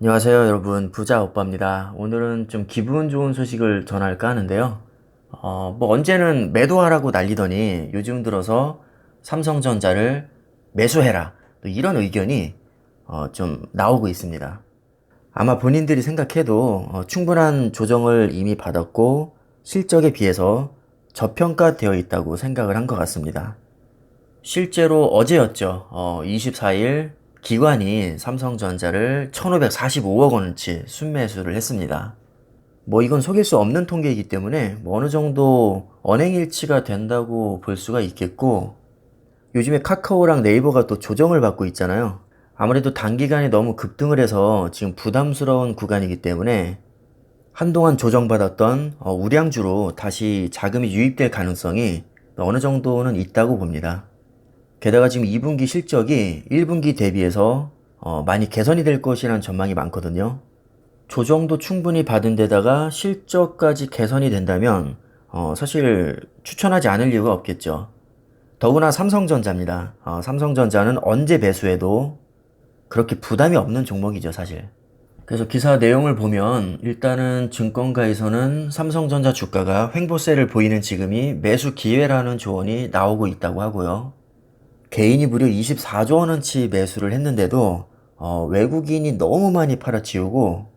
안녕하세요 여러분, 부자 오빠입니다. 오늘은 좀 기분 좋은 소식을 전할까 하는데요. 뭐 언제는 매도하라고 난리더니 요즘 들어서 삼성전자를 매수해라, 또 이런 의견이 좀 나오고 있습니다. 아마 본인들이 생각해도 충분한 조정을 이미 받았고 실적에 비해서 저평가되어 있다고 생각을 한 것 같습니다. 실제로 어제였죠. 24일 기관이 삼성전자를 1545억 원어치 순매수를 했습니다. 뭐 이건 속일 수 없는 통계이기 때문에 뭐 어느 정도 언행일치가 된다고 볼 수가 있겠고, 요즘에 카카오랑 네이버가 또 조정을 받고 있잖아요. 아무래도 단기간에 너무 급등을 해서 지금 부담스러운 구간이기 때문에 한동안 조정받았던 우량주로 다시 자금이 유입될 가능성이 어느 정도는 있다고 봅니다. 게다가 지금 2분기 실적이 1분기 대비해서 많이 개선이 될 것이라는 전망이 많거든요. 조정도 충분히 받은 데다가 실적까지 개선이 된다면 사실 추천하지 않을 이유가 없겠죠. 더구나 삼성전자입니다. 삼성전자는 언제 매수해도 그렇게 부담이 없는 종목이죠, 사실. 그래서 기사 내용을 보면 일단은 증권가에서는 삼성전자 주가가 횡보세를 보이는 지금이 매수 기회라는 조언이 나오고 있다고 하고요. 개인이 무려 24조 원어치 매수를 했는데도 외국인이 너무 많이 팔아치우고,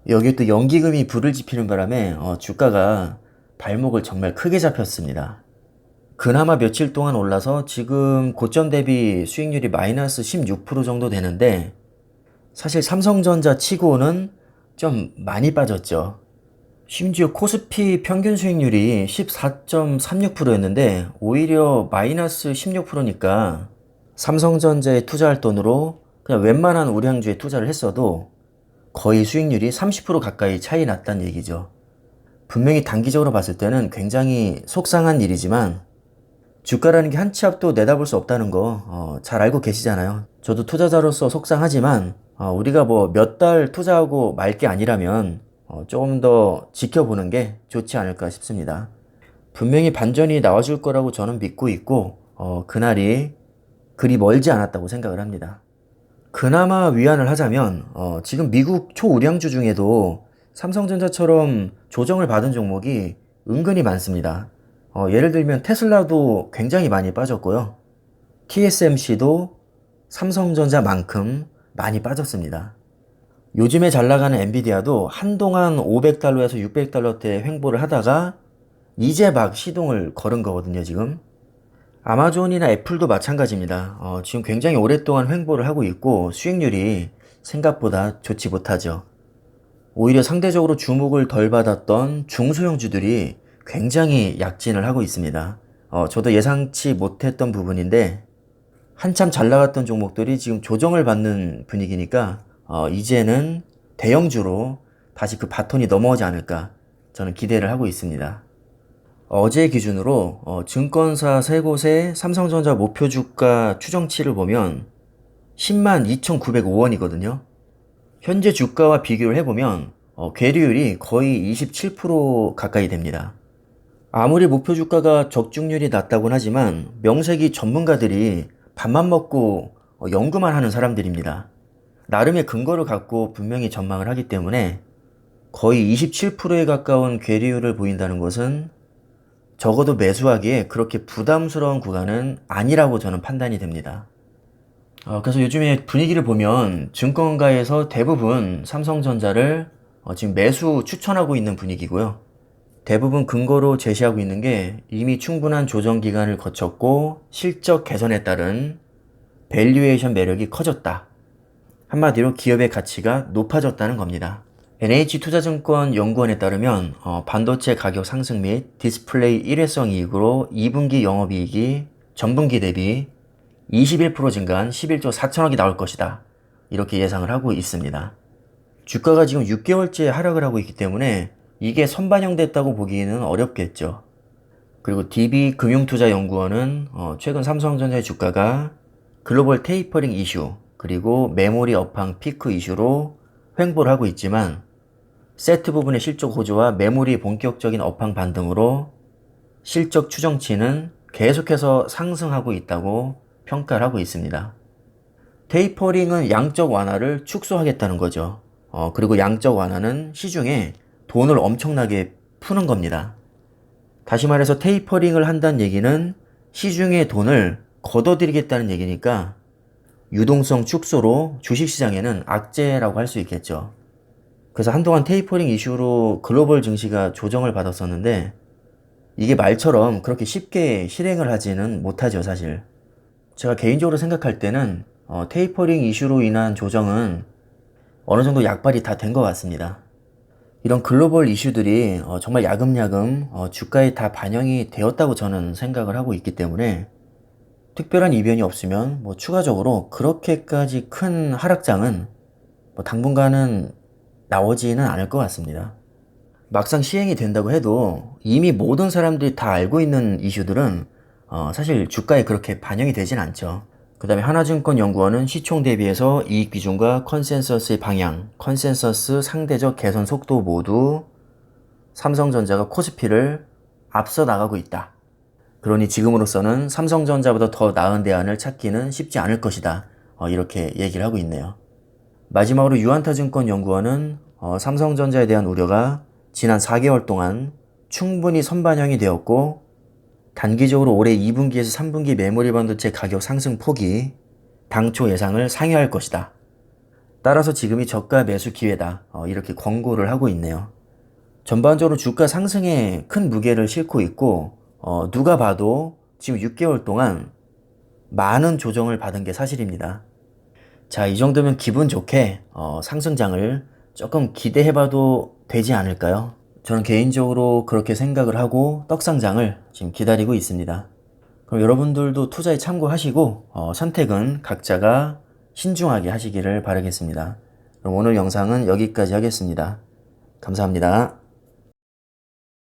여기에 또 연기금이 불을 지피는 바람에 주가가 발목을 정말 크게 잡혔습니다. 그나마 며칠 동안 올라서 지금 고점 대비 수익률이 마이너스 16% 정도 되는데, 사실 삼성전자 치고는 좀 많이 빠졌죠. 심지어 코스피 평균 수익률이 14.36%였는데 오히려 마이너스 16%니까 삼성전자에 투자할 돈으로 그냥 웬만한 우량주에 투자를 했어도 거의 수익률이 30% 가까이 차이 났다는 얘기죠. 분명히 단기적으로 봤을 때는 굉장히 속상한 일이지만 주가라는 게 한 치 앞도 내다볼 수 없다는 거 잘 알고 계시잖아요. 저도 투자자로서 속상하지만 우리가 뭐 몇 달 투자하고 말 게 아니라면 조금 더 지켜보는 게 좋지 않을까 싶습니다. 분명히 반전이 나와줄 거라고 저는 믿고 있고 그날이 그리 멀지 않았다고 생각을 합니다. 그나마 위안을 하자면 지금 미국 초우량주 중에도 삼성전자처럼 조정을 받은 종목이 은근히 많습니다. 예를 들면 테슬라도 굉장히 많이 빠졌고요. TSMC도 삼성전자만큼 많이 빠졌습니다. 요즘에 잘 나가는 엔비디아도 한동안 500달러에서 600달러대 횡보를 하다가 이제 막 시동을 걸은 거거든요, 지금. 아마존이나 애플도 마찬가지입니다. 지금 굉장히 오랫동안 횡보를 하고 있고 수익률이 생각보다 좋지 못하죠. 오히려 상대적으로 주목을 덜 받았던 중소형주들이 굉장히 약진을 하고 있습니다. 저도 예상치 못했던 부분인데 한참 잘 나갔던 종목들이 지금 조정을 받는 분위기니까 이제는 대형주로 다시 그 바톤이 넘어오지 않을까 저는 기대를 하고 있습니다. 어제 기준으로 증권사 세 곳의 삼성전자 목표 주가 추정치를 보면 10만 2,905원이거든요. 현재 주가와 비교를 해보면 괴리율이 거의 27% 가까이 됩니다. 아무리 목표 주가가 적중률이 낮다고는 하지만 명색이 전문가들이 밥만 먹고 연구만 하는 사람들입니다. 나름의 근거를 갖고 분명히 전망을 하기 때문에 거의 27%에 가까운 괴리율을 보인다는 것은 적어도 매수하기에 그렇게 부담스러운 구간은 아니라고 저는 판단이 됩니다. 그래서 요즘에 분위기를 보면 증권가에서 대부분 삼성전자를 지금 매수 추천하고 있는 분위기고요. 대부분 근거로 제시하고 있는 게 이미 충분한 조정 기간을 거쳤고 실적 개선에 따른 밸류에이션 매력이 커졌다. 한마디로 기업의 가치가 높아졌다는 겁니다. NH투자증권 연구원에 따르면 반도체 가격 상승 및 디스플레이 일회성 이익으로 2분기 영업이익이 전분기 대비 21% 증가한 11조 4천억이 나올 것이다. 이렇게 예상을 하고 있습니다. 주가가 지금 6개월째 하락을 하고 있기 때문에 이게 선반영됐다고 보기에는 어렵겠죠. 그리고 DB금융투자연구원은 최근 삼성전자의 주가가 글로벌 테이퍼링 이슈 그리고 메모리 업황 피크 이슈로 횡보를 하고 있지만 세트 부분의 실적 호조와 메모리 본격적인 업황 반등으로 실적 추정치는 계속해서 상승하고 있다고 평가를 하고 있습니다. 테이퍼링은 양적 완화를 축소하겠다는 거죠. 그리고 양적 완화는 시중에 돈을 엄청나게 푸는 겁니다. 다시 말해서 테이퍼링을 한다는 얘기는 시중에 돈을 걷어들이겠다는 얘기니까 유동성 축소로 주식시장에는 악재라고 할 수 있겠죠. 그래서 한동안 테이퍼링 이슈로 글로벌 증시가 조정을 받았었는데 이게 말처럼 그렇게 쉽게 실행을 하지는 못하죠, 사실. 제가 개인적으로 생각할 때는 테이퍼링 이슈로 인한 조정은 어느 정도 약발이 다 된 것 같습니다. 이런 글로벌 이슈들이 정말 야금야금 주가에 다 반영이 되었다고 저는 생각을 하고 있기 때문에 특별한 이변이 없으면 뭐 추가적으로 그렇게까지 큰 하락장은 뭐 당분간은 나오지는 않을 것 같습니다. 막상 시행이 된다고 해도 이미 모든 사람들이 다 알고 있는 이슈들은 사실 주가에 그렇게 반영이 되진 않죠. 그 다음에 하나증권연구원은 시총 대비해서 이익 비중과 컨센서스의 방향, 컨센서스 상대적 개선 속도 모두 삼성전자가 코스피를 앞서 나가고 있다. 그러니 지금으로서는 삼성전자보다 더 나은 대안을 찾기는 쉽지 않을 것이다. 이렇게 얘기를 하고 있네요. 마지막으로 유한타증권연구원은 삼성전자에 대한 우려가 지난 4개월 동안 충분히 선반영이 되었고 단기적으로 올해 2분기에서 3분기 메모리 반도체 가격 상승 폭이 당초 예상을 상회할 것이다. 따라서 지금이 저가 매수 기회다. 이렇게 권고를 하고 있네요. 전반적으로 주가 상승에 큰 무게를 싣고 있고 누가 봐도 지금 6개월 동안 많은 조정을 받은 게 사실입니다. 자, 이 정도면 기분 좋게 상승장을 조금 기대해봐도 되지 않을까요? 저는 개인적으로 그렇게 생각을 하고 떡상장을 지금 기다리고 있습니다. 그럼 여러분들도 투자에 참고하시고 선택은 각자가 신중하게 하시기를 바라겠습니다. 그럼 오늘 영상은 여기까지 하겠습니다. 감사합니다.